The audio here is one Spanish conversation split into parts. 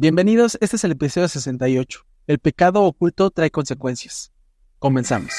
Bienvenidos, este es el episodio 68. El pecado oculto trae consecuencias. Comenzamos.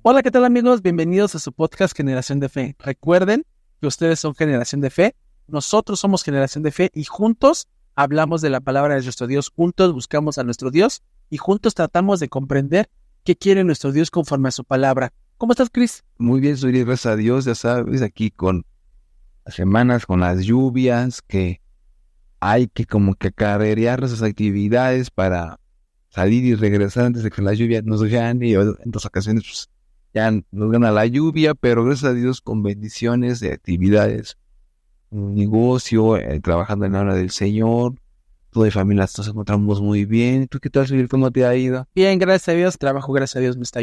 Hola, ¿qué tal amigos? Bienvenidos a su podcast Generación de Fe. Recuerden que ustedes son Generación de Fe, nosotros somos Generación de Fe y juntos hablamos de la palabra de nuestro Dios, juntos buscamos a nuestro Dios y juntos tratamos de comprender qué quiere nuestro Dios conforme a su palabra. ¿Cómo estás, Chris? Muy bien, Suri, gracias a Dios, ya sabes, aquí con las semanas, con las lluvias, que hay que como que acarrear esas actividades para salir y regresar antes de que la lluvia nos gane, y en otras ocasiones pues, ya nos gana la lluvia, pero gracias a Dios con bendiciones de actividades, un negocio, trabajando en la obra del Señor, toda mi familia nos encontramos muy bien. ¿Tú qué tal, Suri? ¿Cómo te ha ido? Bien, gracias a Dios, trabajo, gracias a Dios me está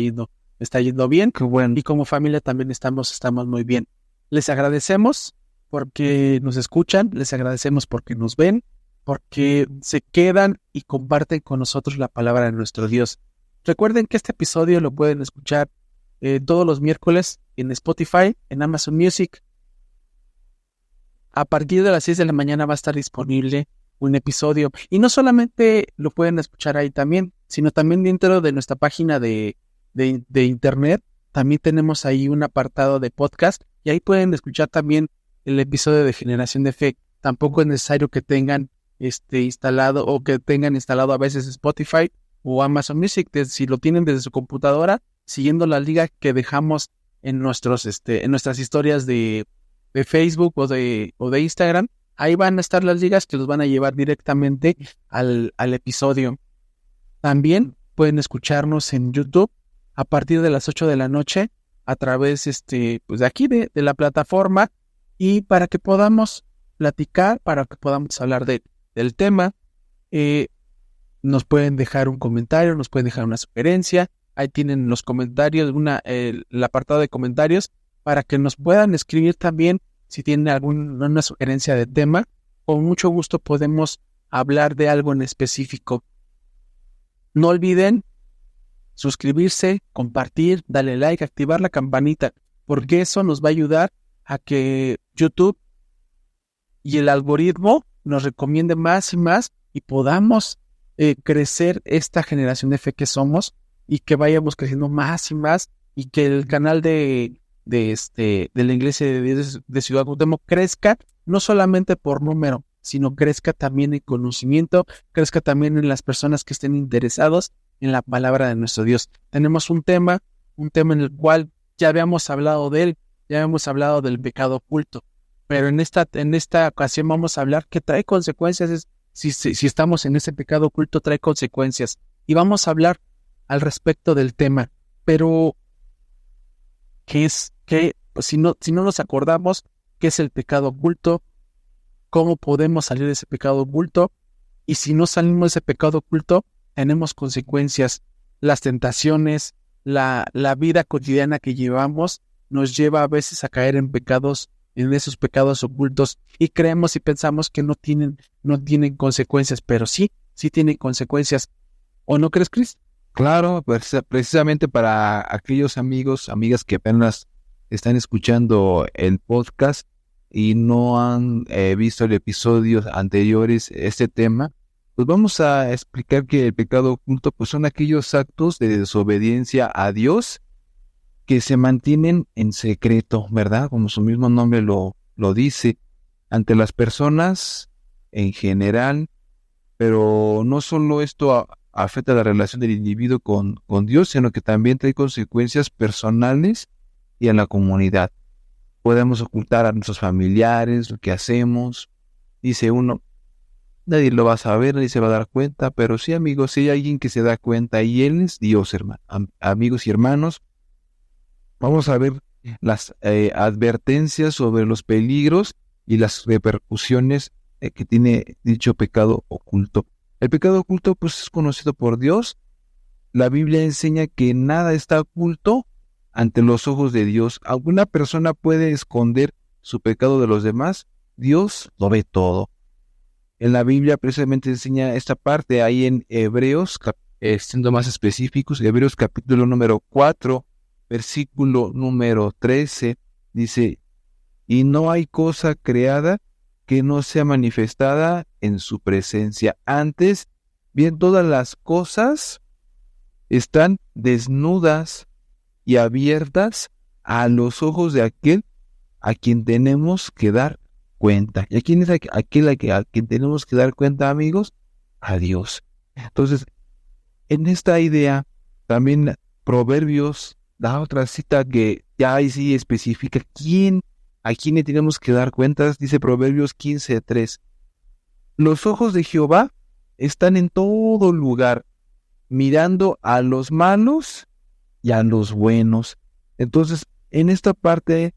yendo bien. Qué bueno. Y como familia también estamos muy bien. Les agradecemos porque nos escuchan, les agradecemos porque nos ven, porque se quedan y comparten con nosotros la palabra de nuestro Dios. Recuerden que este episodio lo pueden escuchar todos los miércoles en Spotify, en Amazon Music. A partir de las 6 de la mañana va a estar disponible un episodio. Y no solamente lo pueden escuchar ahí también, sino también dentro de nuestra página de internet. También tenemos ahí un apartado de podcast y ahí pueden escuchar también el episodio de Generación de Fe. Tampoco es necesario que tengan instalado o que tengan instalado a veces Spotify o Amazon Music. Si lo tienen desde su computadora, siguiendo la liga que dejamos en nuestras historias de Facebook o de Instagram, ahí van a estar las ligas que los van a llevar directamente al episodio. También pueden escucharnos en YouTube a partir de las 8 de la noche a través de aquí de la plataforma, y para que podamos platicar, para que podamos hablar del tema, nos pueden dejar un comentario, nos pueden dejar una sugerencia. Ahí tienen los comentarios, el apartado de comentarios, para que nos puedan escribir también si tienen alguna sugerencia de tema. Con mucho gusto podemos hablar de algo en específico. No olviden suscribirse, compartir, darle like, activar la campanita, porque eso nos va a ayudar a que YouTube y el algoritmo nos recomiende más y más y podamos crecer esta generación de fe que somos, y que vayamos creciendo más y más, y que el canal de la Iglesia de Dios de Ciudad Cuauhtémoc crezca, no solamente por número, sino crezca también en conocimiento, crezca también en las personas que estén interesados en la palabra de nuestro Dios. Tenemos un tema en el cual ya habíamos hablado de él, ya habíamos hablado del pecado oculto, pero en esta ocasión vamos a hablar que trae consecuencias. Si estamos en ese pecado oculto, trae consecuencias, y vamos a hablar al respecto del tema. Pero pues si no nos acordamos qué es el pecado oculto, cómo podemos salir de ese pecado oculto, y si no salimos de ese pecado oculto, tenemos consecuencias. Las tentaciones, la vida cotidiana que llevamos nos lleva a veces a caer en esos pecados ocultos, y creemos y pensamos que no tienen consecuencias, pero sí tienen consecuencias. ¿O no crees, Chris? Claro, precisamente para aquellos amigos, amigas que apenas están escuchando el podcast y no han visto el episodio anteriores, este tema, pues vamos a explicar que el pecado oculto pues son aquellos actos de desobediencia a Dios que se mantienen en secreto, ¿verdad? Como su mismo nombre lo dice, ante las personas en general, pero no solo esto afecta la relación del individuo con Dios, sino que también trae consecuencias personales y en la comunidad. Podemos ocultar a nuestros familiares lo que hacemos. Dice uno, nadie lo va a saber, nadie se va a dar cuenta, pero sí, amigos, sí hay alguien que se da cuenta, y él es Dios, hermano. Amigos y hermanos, vamos a ver las advertencias sobre los peligros y las repercusiones que tiene dicho pecado oculto. El pecado oculto pues es conocido por Dios. La Biblia enseña que nada está oculto ante los ojos de Dios. Alguna persona puede esconder su pecado de los demás, Dios lo ve todo. En la Biblia precisamente enseña esta parte ahí en Hebreos siendo más específicos, Hebreos capítulo número 4, versículo número 13, dice, y no hay cosa creada que no sea manifestada en su presencia. Antes, bien, todas las cosas están desnudas y abiertas a los ojos de aquel a quien tenemos que dar cuenta. ¿Y a quién es aquel a quien tenemos que dar cuenta, amigos? A Dios. Entonces, en esta idea, también Proverbios da otra cita que ya ahí sí especifica a quién le tenemos que dar cuentas. Dice Proverbios 15:3. Los ojos de Jehová están en todo lugar, mirando a los malos y a los buenos. Entonces, en esta parte,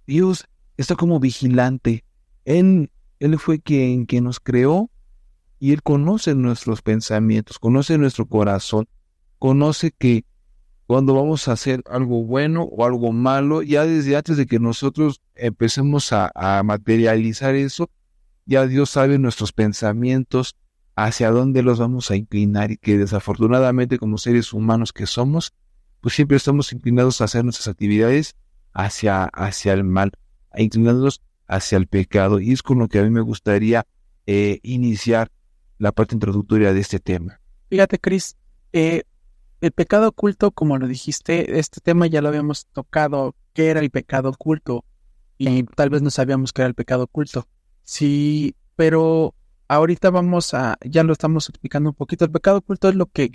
Dios está como vigilante. Él fue quien nos creó y Él conoce nuestros pensamientos, conoce nuestro corazón, conoce que cuando vamos a hacer algo bueno o algo malo, ya desde antes de que nosotros empecemos a materializar eso, ya Dios sabe nuestros pensamientos, hacia dónde los vamos a inclinar, y que desafortunadamente como seres humanos que somos, pues siempre estamos inclinados a hacer nuestras actividades hacia el mal, a inclinarnos hacia el pecado. Y es con lo que a mí me gustaría iniciar la parte introductoria de este tema. Fíjate, Cris, el pecado oculto, como lo dijiste, este tema ya lo habíamos tocado, ¿qué era el pecado oculto? Y tal vez no sabíamos qué era el pecado oculto. Sí, pero ahorita ya lo estamos explicando un poquito. El pecado oculto es lo que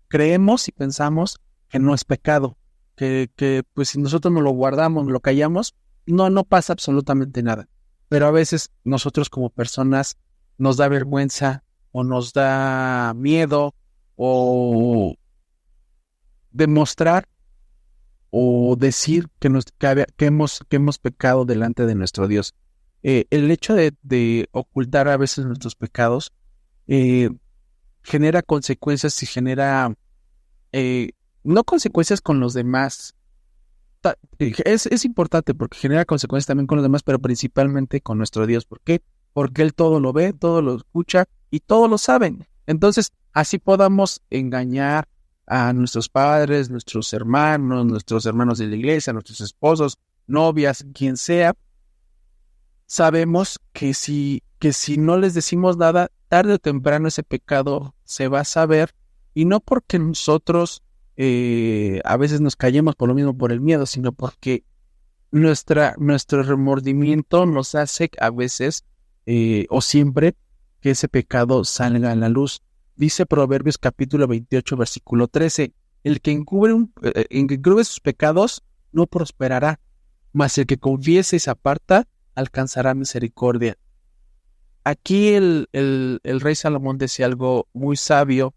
creemos y pensamos que no es pecado, que pues si nosotros no lo guardamos, lo callamos, no pasa absolutamente nada. Pero a veces nosotros como personas nos da vergüenza o nos da miedo o demostrar o decir que hemos pecado delante de nuestro Dios. El hecho de ocultar a veces nuestros pecados genera consecuencias y genera no consecuencias con los demás. Es importante porque genera consecuencias también con los demás, pero principalmente con nuestro Dios. ¿Por qué? Porque Él todo lo ve, todo lo escucha y todo lo sabe. Entonces, así podamos engañar a nuestros padres, nuestros hermanos de la iglesia, nuestros esposos, novias, quien sea. Sabemos que si no les decimos nada, tarde o temprano ese pecado se va a saber, y no porque nosotros a veces nos callemos por lo mismo, por el miedo, sino porque nuestro remordimiento nos hace a veces o siempre que ese pecado salga a la luz. Dice Proverbios capítulo 28, versículo 13, el que encubre sus pecados no prosperará, mas el que confiese y se aparta alcanzará misericordia. Aquí el rey Salomón decía algo muy sabio,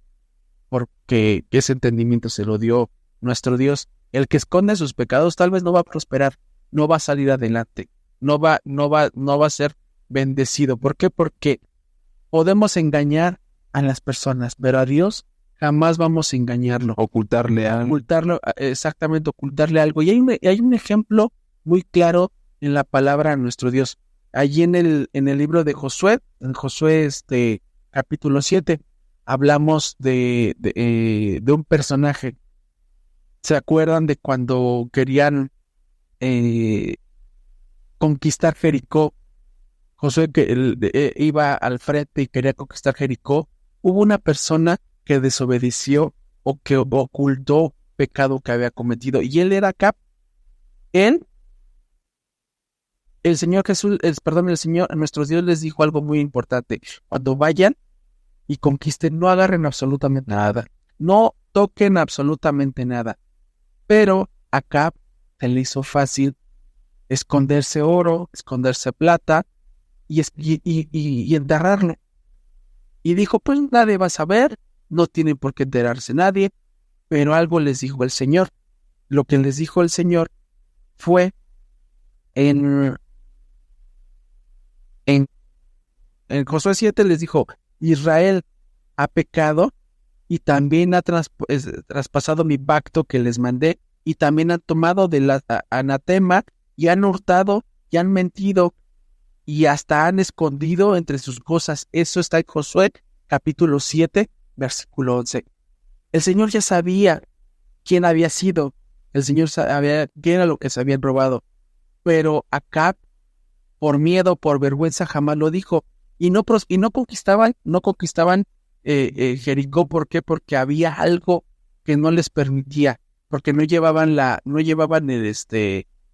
porque ese entendimiento se lo dio nuestro Dios. El que esconde sus pecados tal vez no va a prosperar, no va a salir adelante, no va a ser bendecido. ¿Por qué? Porque podemos engañar a las personas, pero a Dios jamás vamos a engañarlo. Ocultarle algo. Ocultarle algo. Y hay un ejemplo muy claro en la palabra de nuestro Dios. Allí en el libro de Josué, en Josué capítulo 7, hablamos de un personaje. ¿Se acuerdan de cuando querían conquistar Jericó? Josué iba al frente y quería conquistar Jericó. Hubo una persona que desobedeció o que ocultó pecado que había cometido, y él era Acab. El Señor Jesús, nuestro Dios les dijo algo muy importante: cuando vayan y conquisten, no agarren absolutamente nada, no toquen absolutamente nada. Pero a Acab se le hizo fácil esconderse oro, esconderse plata y enterrarlo. Y dijo, pues nadie va a saber, no tiene por qué enterarse nadie. Pero algo les dijo el Señor. Lo que les dijo el Señor fue en Josué 7 les dijo: Israel ha pecado y también ha traspasado mi pacto que les mandé, y también han tomado del anatema y han hurtado y han mentido y hasta han escondido entre sus cosas. Eso está en Josué capítulo 7, versículo 11. El Señor ya sabía quién había sido, el Señor sabía qué era lo que se habían robado, pero Acab, por miedo, por vergüenza, jamás lo dijo. Y no conquistaban Jericó. ¿Por qué? Porque había algo que no les permitía, porque no llevaban la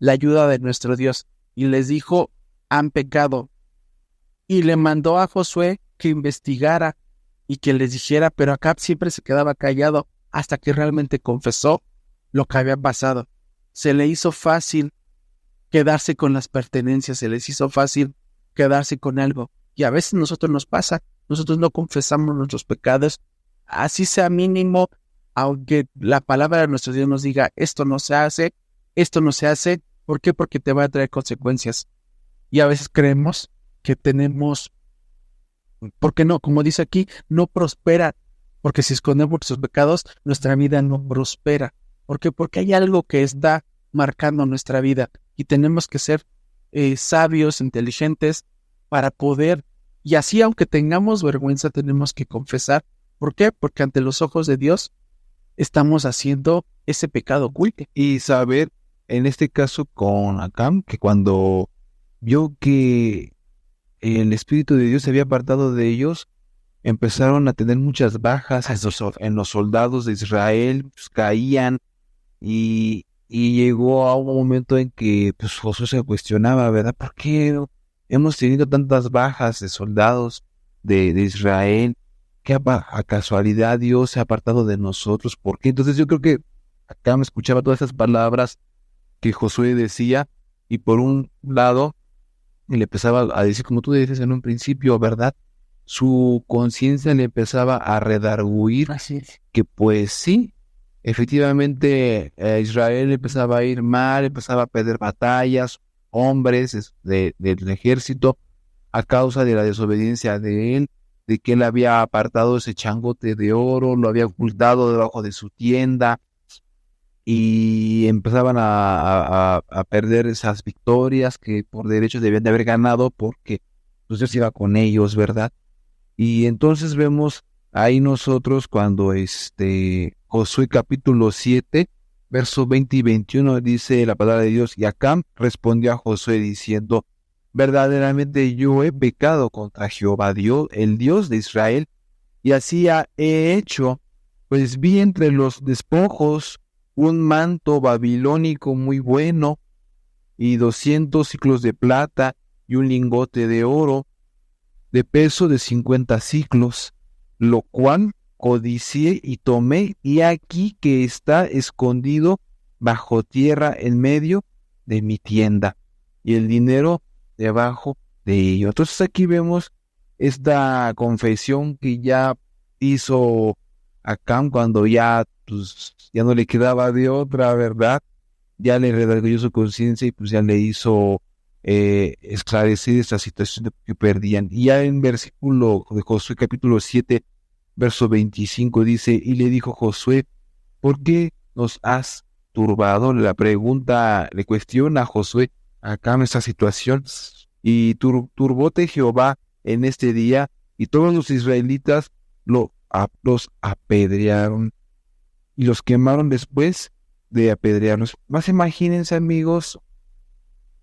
ayuda de nuestro Dios. Y les dijo, han pecado. Y le mandó a Josué que investigara y que les dijera, pero Acab siempre se quedaba callado hasta que realmente confesó lo que había pasado. Se le hizo fácil quedarse con las pertenencias, se les hizo fácil quedarse con algo. Y a veces nosotros nos pasa, nosotros no confesamos nuestros pecados, así sea mínimo, aunque la palabra de nuestro Dios nos diga, esto no se hace. ¿Por qué? Porque te va a traer consecuencias. Y a veces creemos que tenemos, porque no, como dice aquí, no prospera, porque si escondemos nuestros pecados, nuestra vida no prospera. ¿Por qué? Porque hay algo que está marcando nuestra vida y tenemos que ser sabios, inteligentes, para poder, y así aunque tengamos vergüenza, tenemos que confesar. ¿Por qué? Porque ante los ojos de Dios estamos haciendo ese pecado oculto. Y saber, en este caso con Acam, que cuando vio que el Espíritu de Dios se había apartado de ellos, empezaron a tener muchas bajas en los soldados de Israel, pues, caían, y llegó a un momento en que pues, Josué se cuestionaba, ¿verdad? ¿Por qué hemos tenido tantas bajas de soldados de Israel? ¿Qué a casualidad Dios se ha apartado de nosotros? ¿Por qué? Entonces yo creo que acá me escuchaba todas esas palabras que Josué decía, y por un lado le empezaba a decir, como tú dices en un principio, ¿verdad? Su conciencia le empezaba a redarguir que pues sí, efectivamente Israel empezaba a ir mal, empezaba a perder batallas, hombres del ejército, a causa de la desobediencia de él, de que él había apartado ese changote de oro, lo había ocultado debajo de su tienda, y empezaban a perder esas victorias que por derecho debían de haber ganado porque pues, Dios iba con ellos, ¿verdad? Y entonces vemos ahí nosotros cuando Josué capítulo 7, versos 20 y 21 dice la palabra de Dios, y Acam respondió a Josué diciendo, verdaderamente yo he pecado contra Jehová Dios, el Dios de Israel, y así he hecho, pues vi entre los despojos un manto babilónico muy bueno, y 200 siclos de plata, y un lingote de oro, de peso de 50 siclos, lo cual codicié y tomé, y aquí que está escondido bajo tierra en medio de mi tienda, y el dinero debajo de ello. Entonces aquí vemos esta confesión que ya hizo Acam cuando ya, pues, ya no le quedaba de otra, ¿verdad? Ya le redarguyó su conciencia y pues ya le hizo esclarecer esta situación que perdían. Y ya en versículo de Josué capítulo 7, verso 25 dice, y le dijo Josué, ¿por qué nos has turbado? La pregunta, le cuestiona a Josué acá en esta situación, y turbóte Jehová en este día, y todos los israelitas los apedrearon y los quemaron después de apedrearlos. Más imagínense, amigos,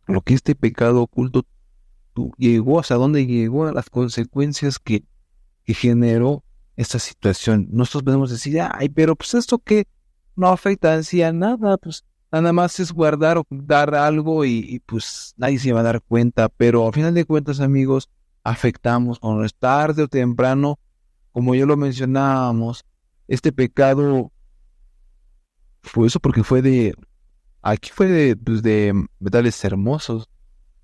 lo que este pecado oculto llegó, hasta dónde llegó, a las consecuencias que generó esta situación. Nosotros podemos decir, ay, pero pues esto que no afecta así a nada, pues nada más es guardar, ocultar algo y pues nadie se va a dar cuenta, pero al final de cuentas, amigos, afectamos, cuando es tarde o temprano, como ya lo mencionábamos, este pecado fue eso porque aquí fue de metales hermosos,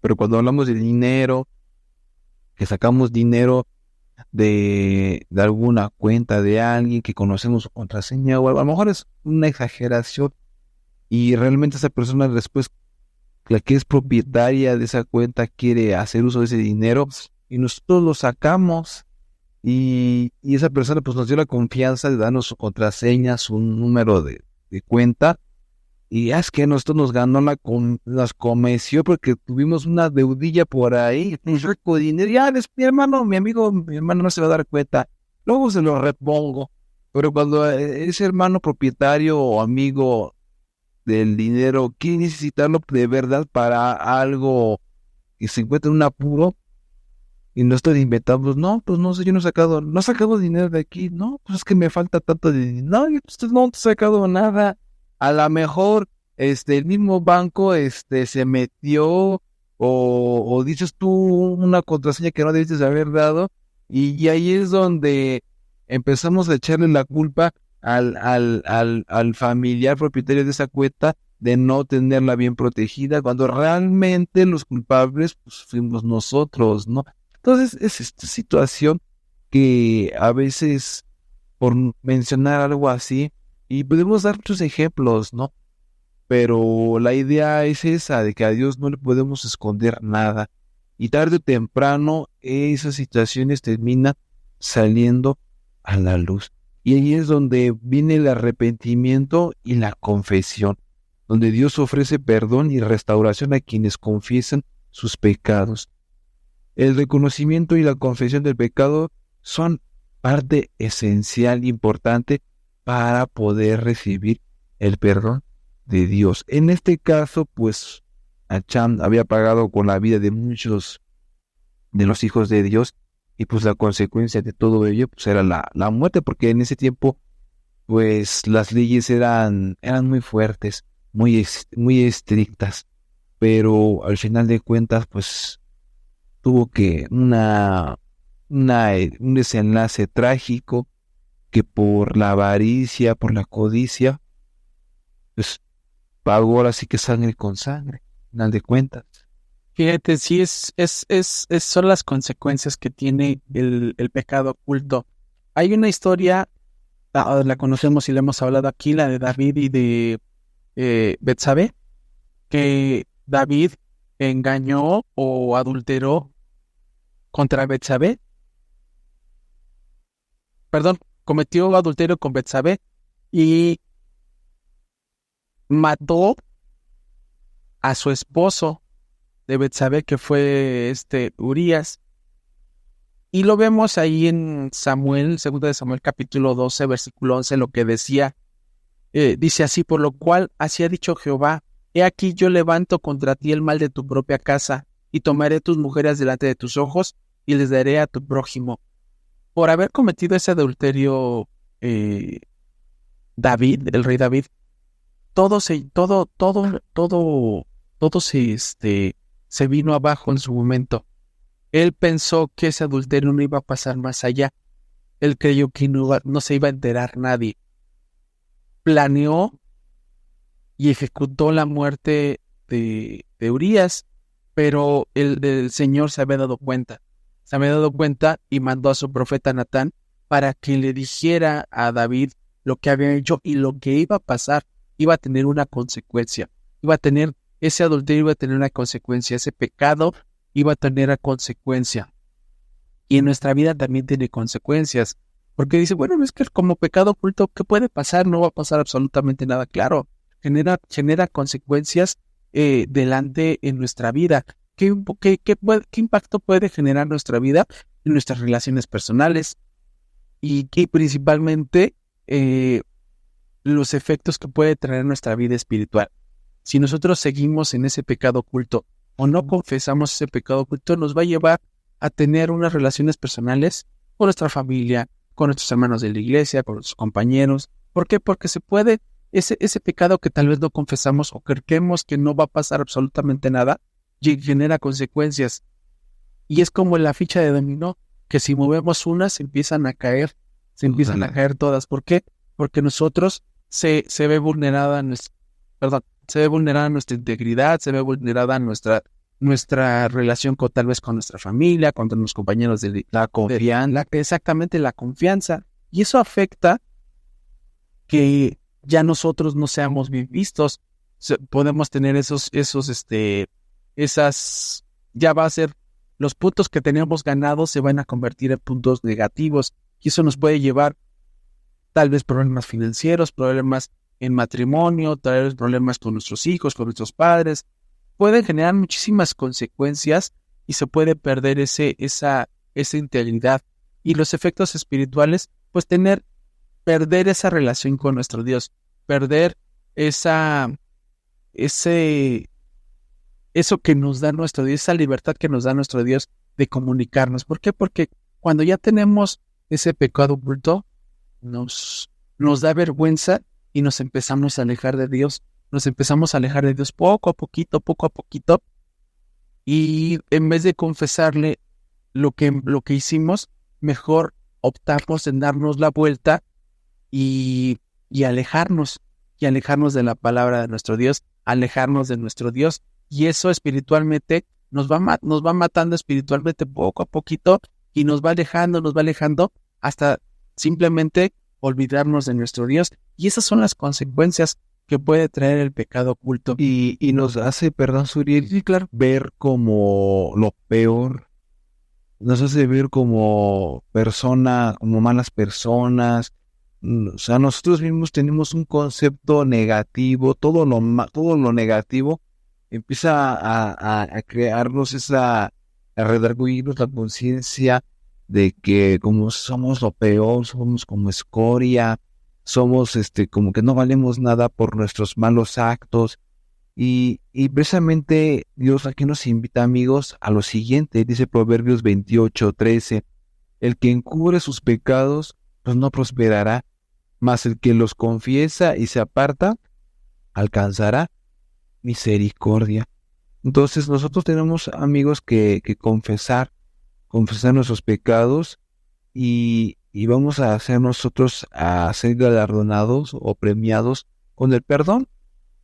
pero cuando hablamos de dinero, que sacamos dinero de alguna cuenta de alguien que conocemos su contraseña, o a lo mejor es una exageración, y realmente esa persona después, la que es propietaria de esa cuenta, quiere hacer uso de ese dinero, y nosotros lo sacamos, y esa persona pues nos dio la confianza de darnos su contraseña, su número de cuenta, y es que nosotros nos ganó las comeció porque tuvimos una deudilla por ahí, un rico dinero, ya mi hermano no se va a dar cuenta, luego se lo repongo. Pero cuando ese hermano propietario o amigo del dinero quiere necesitarlo de verdad para algo y se encuentra en un apuro y no estoy inventando, pues no, pues no sé, yo no he sacado dinero de aquí, no, pues es que me falta tanto de dinero, no, usted no he sacado nada, a lo mejor, el mismo banco, se metió o dices tú una contraseña que no debiste haber dado y ahí es donde empezamos a echarle la culpa al familiar propietario de esa cuenta de no tenerla bien protegida, cuando realmente los culpables pues, fuimos nosotros, ¿no? Entonces es esta situación que a veces, por mencionar algo así, y podemos dar muchos ejemplos, ¿no? Pero la idea es esa, de que a Dios no le podemos esconder nada. Y tarde o temprano esas situaciones terminan saliendo a la luz. Y ahí es donde viene el arrepentimiento y la confesión, donde Dios ofrece perdón y restauración a quienes confiesan sus pecados. El reconocimiento y la confesión del pecado son parte esencial e importante para poder recibir el perdón de Dios. En este caso, pues, Achán había pagado con la vida de muchos de los hijos de Dios y pues la consecuencia de todo ello pues era la muerte, porque en ese tiempo pues las leyes eran muy fuertes, muy estrictas, pero al final de cuentas pues tuvo que un desenlace trágico que por la avaricia, por la codicia, pues pagó ahora sí que sangre con sangre, al final de cuentas. Fíjate, sí, son las consecuencias que tiene el pecado oculto. Hay una historia, la conocemos y la hemos hablado aquí, la de David y de Betsabé, que David engañó o adulteró contra Betsabé, perdón, cometió adulterio con Betsabé y mató a su esposo de Betsabé, que fue Urías. Y lo vemos ahí en Samuel, 2 Samuel capítulo 12, versículo 11, lo que decía, dice así: por lo cual así ha dicho Jehová, he aquí yo levanto contra ti el mal de tu propia casa, y tomaré tus mujeres delante de tus ojos, y les daré a tu prójimo. Por haber cometido ese adulterio, David, el rey David, todo se vino abajo en su momento. Él pensó que ese adulterio no iba a pasar más allá. Él creyó que no se iba a enterar nadie. Planeó y ejecutó la muerte de Urías, pero el Señor se había dado cuenta. Se había dado cuenta y mandó a su profeta Natán para que le dijera a David lo que había hecho y lo que iba a pasar. Iba a tener una consecuencia. Ese adulterio iba a tener una consecuencia. Ese pecado iba a tener una consecuencia. Y en nuestra vida también tiene consecuencias. Porque dice, bueno, es que como pecado oculto, ¿qué puede pasar? No va a pasar absolutamente nada. Claro, genera consecuencias delante en nuestra vida. ¿Qué impacto puede generar nuestra vida en nuestras relaciones personales? Y principalmente los efectos que puede traer nuestra vida espiritual. Si nosotros seguimos en ese pecado oculto o no confesamos ese pecado oculto, nos va a llevar a tener unas relaciones personales con nuestra familia, con nuestros hermanos de la iglesia, con nuestros compañeros. ¿Por qué? Porque se puede, ese pecado que tal vez no confesamos o creemos que no va a pasar absolutamente nada, genera consecuencias. Y es como la ficha de dominó, que si movemos unas, se empiezan a caer todas. ¿Por qué? Porque nosotros se ve vulnerada nuestra integridad, se ve vulnerada nuestra relación tal vez con nuestra familia, con los compañeros de la confianza. Exactamente, la confianza. Y eso afecta que ya nosotros no seamos bien vistos. Podemos tener ya va a ser, los puntos que teníamos ganados se van a convertir en puntos negativos. Y eso nos puede llevar tal vez problemas financieros, problemas en matrimonio, tal vez problemas con nuestros hijos, con nuestros padres. Pueden generar muchísimas consecuencias y se puede perder esa integridad. Y los efectos espirituales, pues perder esa relación con nuestro Dios, perder ese, eso que nos da nuestro Dios, esa libertad que nos da nuestro Dios de comunicarnos. ¿Por qué? Porque cuando ya tenemos ese pecado oculto, nos da vergüenza y nos empezamos a alejar de Dios. Nos empezamos a alejar de Dios poco a poquito. Y en vez de confesarle lo que hicimos, mejor optamos en darnos la vuelta y alejarnos de la palabra de nuestro Dios, alejarnos de nuestro Dios. Y eso espiritualmente nos va matando espiritualmente poco a poquito y nos va alejando hasta simplemente olvidarnos de nuestro Dios. Y esas son las consecuencias que puede traer el pecado oculto. Y nos hace, perdón, Suriel, Sí, claro. ver como lo peor, nos hace ver como como malas personas. O sea, nosotros mismos tenemos un concepto negativo, todo lo negativo empieza a crearnos a redarguirnos la conciencia de que como somos lo peor, somos como escoria, somos como que no valemos nada por nuestros malos actos. Y precisamente Dios aquí nos invita, amigos, a lo siguiente. Dice Proverbios 28:13: el que encubre sus pecados, pues no prosperará, mas el que los confiesa y se aparta, alcanzará misericordia. Entonces nosotros tenemos, amigos, que confesar nuestros pecados y vamos a ser nosotros a ser galardonados o premiados con el perdón.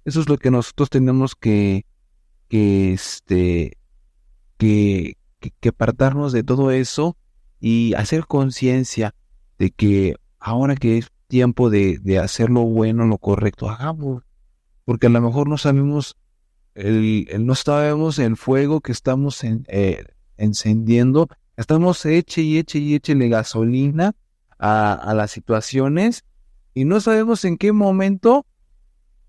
Eso es lo que nosotros tenemos que apartarnos de todo eso y hacer conciencia de que ahora que es tiempo de hacer lo bueno, lo correcto, hagamos. Porque a lo mejor no sabemos no sabemos el fuego que estamos encendiendo. Estamos échele gasolina a las situaciones y no sabemos en qué momento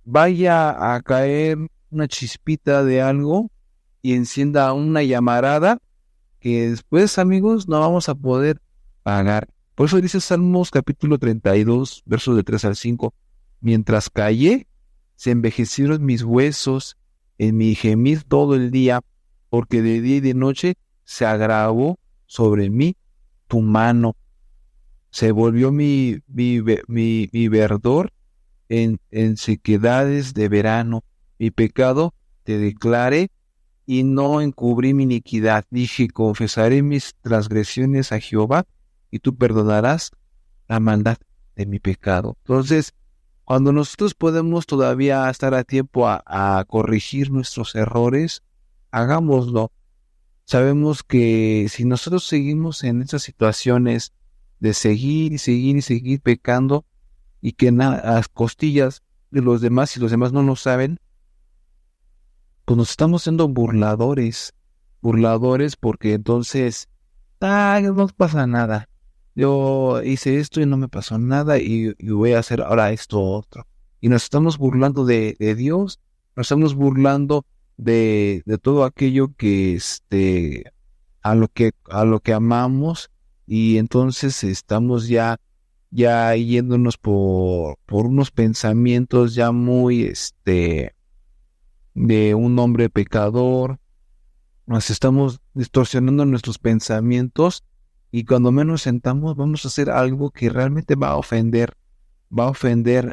vaya a caer una chispita de algo y encienda una llamarada que después, amigos, no vamos a poder pagar. Por eso dice Salmos capítulo 32, versos de 3 al 5: mientras callé, se envejecieron mis huesos en mi gemir todo el día, porque de día y de noche se agravó sobre mí tu mano. Se volvió mi verdor en sequedades de verano. Mi pecado te declaré y no encubrí mi iniquidad. Dije: confesaré mis transgresiones a Jehová, y tú perdonarás la maldad de mi pecado. Entonces, cuando nosotros podemos todavía estar a tiempo a corregir nuestros errores, hagámoslo. Sabemos que si nosotros seguimos en esas situaciones de seguir pecando y que a las costillas de los demás y los demás no lo saben, pues nos estamos siendo burladores porque entonces, no pasa nada. Yo hice esto y no me pasó nada y voy a hacer ahora esto otro. Y nos estamos burlando de Dios, nos estamos burlando de todo aquello que a lo que amamos, y entonces estamos ya yéndonos por unos pensamientos ya muy de un hombre pecador. Nos estamos distorsionando nuestros pensamientos y cuando menos sentamos vamos a hacer algo que realmente va a ofender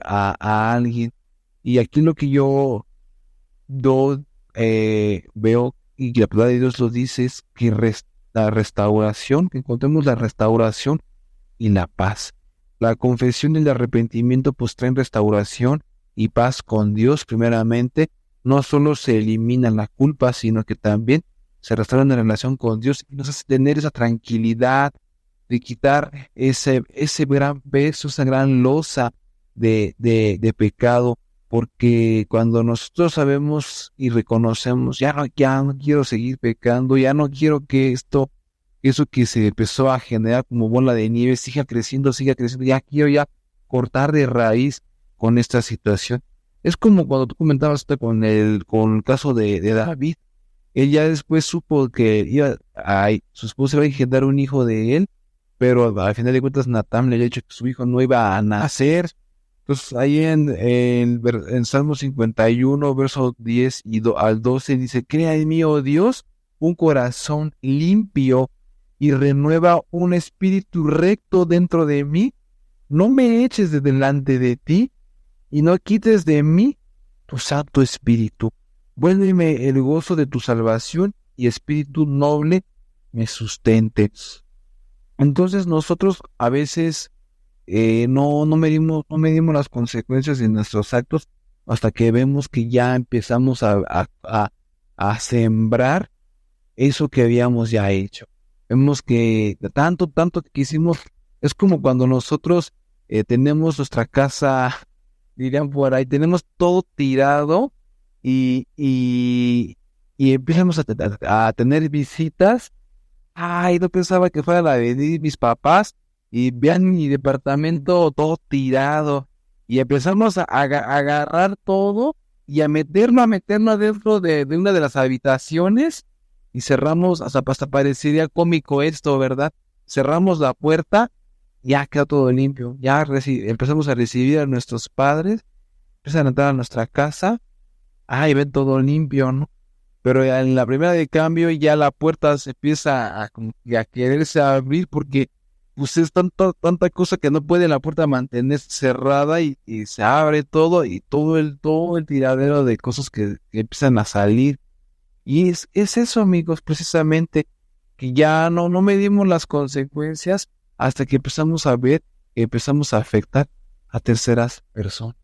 a alguien. Y aquí lo que yo veo, y la palabra de Dios lo dice, es que la restauración, que encontremos la restauración y la paz. La confesión y el arrepentimiento pues traen restauración y paz con Dios primeramente. No solo se elimina la culpa, sino que también se restaura la relación con Dios y nos hace tener esa tranquilidad de quitar ese gran peso, esa gran losa de pecado, porque cuando nosotros sabemos y reconocemos, ya no quiero seguir pecando, ya no quiero que eso que se empezó a generar como bola de nieve siga creciendo, ya quiero cortar de raíz con esta situación. Es como cuando tú comentabas con el caso de David. Él ya después supo que su esposa iba a engendrar un hijo de él, pero al final de cuentas Natán le había dicho que su hijo no iba a nacer. Entonces ahí en Salmo 51, versos 10 al 12 dice, crea en mí, oh Dios, un corazón limpio y renueva un espíritu recto dentro de mí. No me eches de delante de ti y no quites de mí tu santo espíritu. Vuélveme el gozo de tu salvación y espíritu noble me sustente. Entonces nosotros a veces no medimos las consecuencias de nuestros actos hasta que vemos que ya empezamos a sembrar eso que habíamos ya hecho. Vemos que tanto que hicimos, es como cuando nosotros tenemos nuestra casa, dirían por ahí, tenemos todo tirado y empezamos a tener visitas. Ay, no pensaba que fuera la de mis papás y vean mi departamento todo tirado. Y empezamos a agarrar todo y a meternos dentro de una de las habitaciones y cerramos, hasta parecería cómico esto, ¿verdad? Cerramos la puerta, ya quedó todo limpio, ya empezamos a recibir a nuestros padres, empiezan a entrar a nuestra casa, ay, ven todo limpio, ¿no? Pero en la primera de cambio ya la puerta se empieza a quererse abrir porque pues es tanta cosa que no puede la puerta mantenerse cerrada y se abre todo y todo el tiradero de cosas que empiezan a salir. Y es eso, amigos, precisamente, que ya no medimos las consecuencias hasta que empezamos a ver, empezamos a afectar a terceras personas.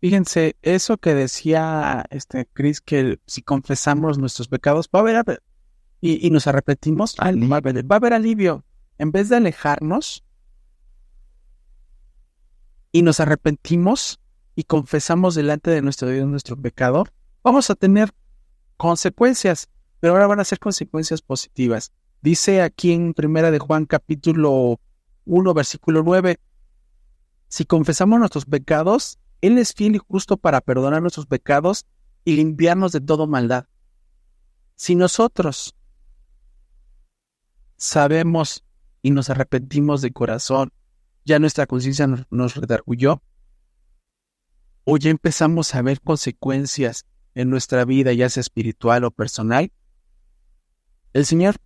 Fíjense, eso que decía Chris, que si confesamos nuestros pecados, va a haber y nos arrepentimos, va a haber alivio. En vez de alejarnos y nos arrepentimos y confesamos delante de nuestro Dios nuestro pecado, vamos a tener consecuencias, pero ahora van a ser consecuencias positivas. Dice aquí en Primera de Juan capítulo 1, versículo 9, si confesamos nuestros pecados, Él es fiel y justo para perdonar nuestros pecados y limpiarnos de toda maldad. Si nosotros sabemos y nos arrepentimos de corazón, ya nuestra conciencia nos redarguyó, o ya empezamos a ver consecuencias en nuestra vida, ya sea espiritual o personal, el Señor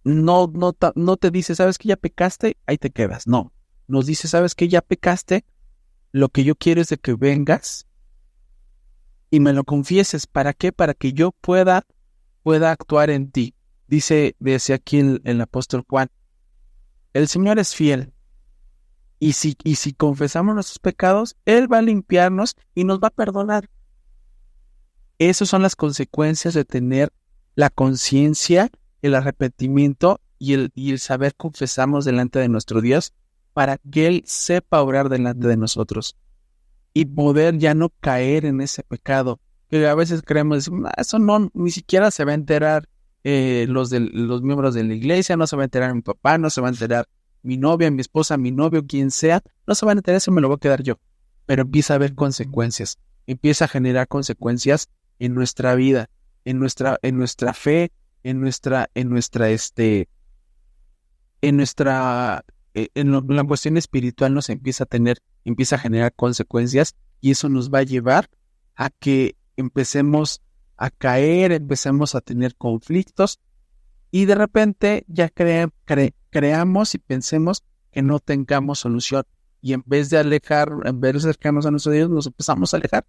no te dice, ¿sabes que ya pecaste? Ahí te quedas. No, nos dice, ¿sabes que ya pecaste? Lo que yo quiero es de que vengas y me lo confieses. ¿Para qué? Para que yo pueda actuar en ti. Dice aquí el apóstol Juan, el Señor es fiel. Y si confesamos nuestros pecados, Él va a limpiarnos y nos va a perdonar. Esas son las consecuencias de tener la conciencia, el arrepentimiento y el saber confesamos delante de nuestro Dios para que Él sepa obrar delante de nosotros y poder ya no caer en ese pecado. Que a veces creemos, eso no, ni siquiera se va a enterar los miembros de la iglesia, no se va a enterar mi papá, no se va a enterar mi novia, mi esposa, mi novio, quien sea, no se van a enterar, eso me lo voy a quedar yo. Pero empieza a haber consecuencias, empieza a generar consecuencias en nuestra vida, en nuestra fe, en la cuestión espiritual empieza a generar consecuencias y eso nos va a llevar a que empecemos a caer, empecemos a tener conflictos y de repente ya creamos y pensemos que no tengamos solución y en vez de acercarnos a nuestro Dios, nos empezamos a alejar.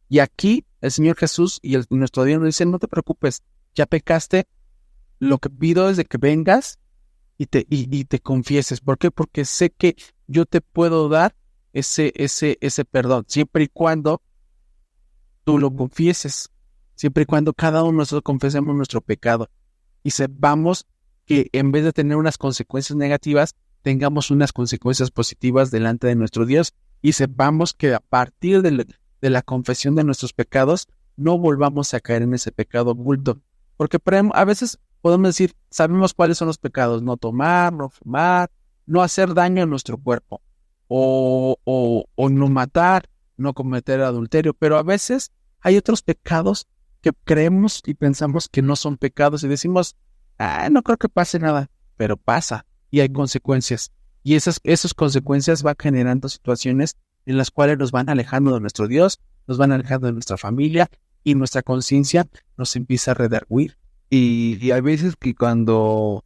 Y aquí el Señor Jesús y nuestro Dios nos dice, no te preocupes, ya pecaste, lo que pido es de que vengas y te confieses. ¿Por qué? Porque sé que yo te puedo dar ese perdón, siempre y cuando tú lo confieses, siempre y cuando cada uno de nosotros confesemos nuestro pecado y sepamos que en vez de tener unas consecuencias negativas, tengamos unas consecuencias positivas delante de nuestro Dios y sepamos que a partir de la confesión de nuestros pecados, no volvamos a caer en ese pecado oculto. Porque a veces podemos decir, sabemos cuáles son los pecados, no tomar, no fumar, no hacer daño a nuestro cuerpo, o no matar, no cometer adulterio, pero a veces hay otros pecados que creemos y pensamos que no son pecados y decimos, no creo que pase nada, pero pasa. y hay consecuencias. Y esas consecuencias van generando situaciones en las cuales nos van alejando de nuestro Dios, nos van alejando de nuestra familia y nuestra conciencia nos empieza a redarguir. Y hay veces que cuando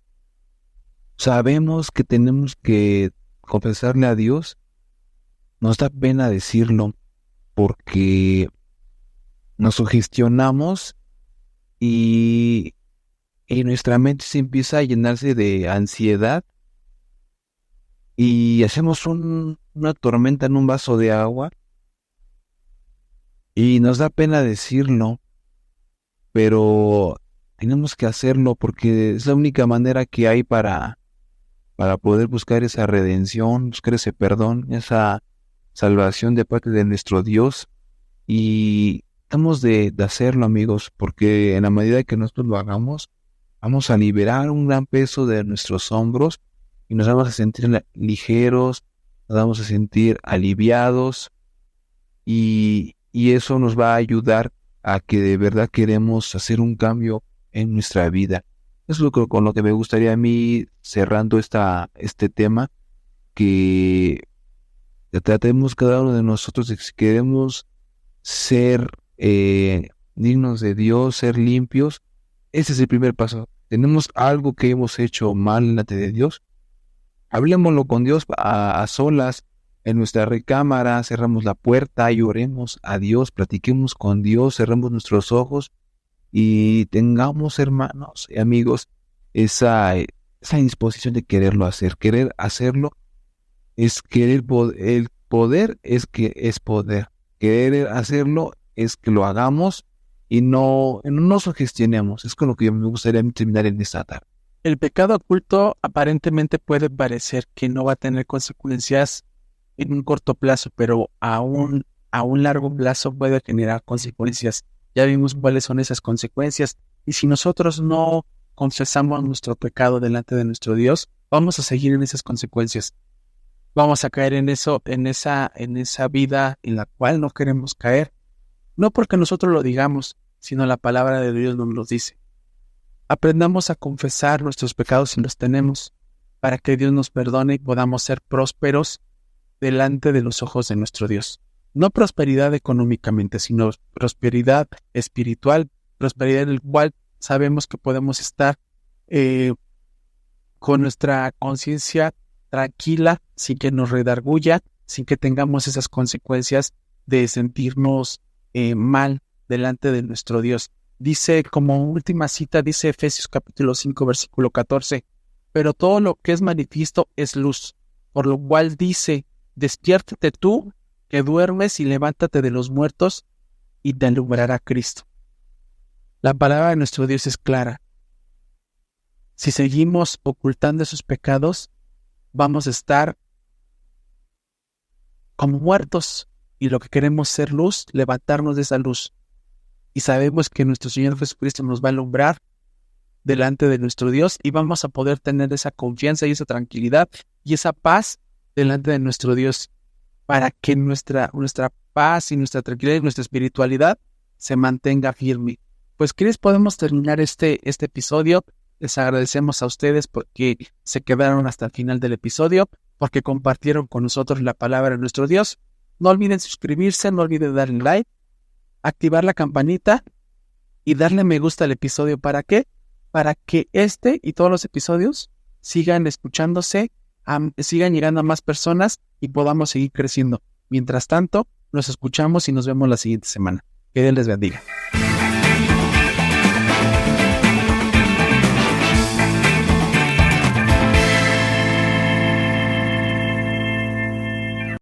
sabemos que tenemos que confesarle a Dios, nos da pena decirlo porque nos sugestionamos y nuestra mente se empieza a llenarse de ansiedad y hacemos una tormenta en un vaso de agua y nos da pena decirlo, pero tenemos que hacerlo porque es la única manera que hay para poder buscar esa redención, buscar ese perdón, esa salvación de parte de nuestro Dios. Y tratamos de hacerlo, amigos, porque en la medida que nosotros lo hagamos, vamos a liberar un gran peso de nuestros hombros y nos vamos a sentir ligeros, nos vamos a sentir aliviados y eso nos va a ayudar a que de verdad queremos hacer un cambio en nuestra vida. Es con lo que me gustaría a mí, cerrando este tema, que tratemos cada uno de nosotros de que si queremos ser dignos de Dios, ser limpios. Ese es el primer paso. Tenemos algo que hemos hecho mal delante de Dios. Hablémoslo con Dios a solas, en nuestra recámara, cerramos la puerta y oremos a Dios, platiquemos con Dios, cerremos nuestros ojos y tengamos, hermanos y amigos, esa disposición de quererlo hacer. Querer hacerlo es querer, el poder es que es poder. Querer hacerlo es que lo hagamos y no nos sugestionemos. Es con lo que me gustaría terminar en esta tarde. El pecado oculto aparentemente puede parecer que no va a tener consecuencias en un corto plazo, pero a un largo plazo puede generar consecuencias. Ya vimos cuáles son esas consecuencias. Y si nosotros no confesamos nuestro pecado delante de nuestro Dios, vamos a seguir en esas consecuencias. Vamos a caer en esa vida en la cual no queremos caer. No porque nosotros lo digamos, sino la palabra de Dios nos lo dice. Aprendamos a confesar nuestros pecados si los tenemos, para que Dios nos perdone y podamos ser prósperos delante de los ojos de nuestro Dios. No prosperidad económicamente, sino prosperidad espiritual, prosperidad en la cual sabemos que podemos estar con nuestra conciencia tranquila, sin que nos redarguya, sin que tengamos esas consecuencias de sentirnos mal delante de nuestro Dios. Dice, como última cita, dice Efesios capítulo 5, versículo 14, pero todo lo que es manifiesto es luz, por lo cual dice, despiértate tú, que duermes, y levántate de los muertos, y te alumbrará Cristo. La palabra de nuestro Dios es clara. Si seguimos ocultando esos pecados, vamos a estar como muertos, y lo que queremos ser luz, levantarnos de esa luz. Y sabemos que nuestro Señor Jesucristo nos va a alumbrar delante de nuestro Dios y vamos a poder tener esa confianza y esa tranquilidad y esa paz delante de nuestro Dios para que nuestra paz y nuestra tranquilidad y nuestra espiritualidad se mantenga firme. Pues, ¿quieres? Podemos terminar este episodio. Les agradecemos a ustedes porque se quedaron hasta el final del episodio, porque compartieron con nosotros la palabra de nuestro Dios. No olviden suscribirse, no olviden darle like, activar la campanita y darle me gusta al episodio. ¿Para qué? Para que este y todos los episodios sigan escuchándose, sigan llegando a más personas y podamos seguir creciendo. Mientras tanto, nos escuchamos y nos vemos la siguiente semana. Que Dios les bendiga.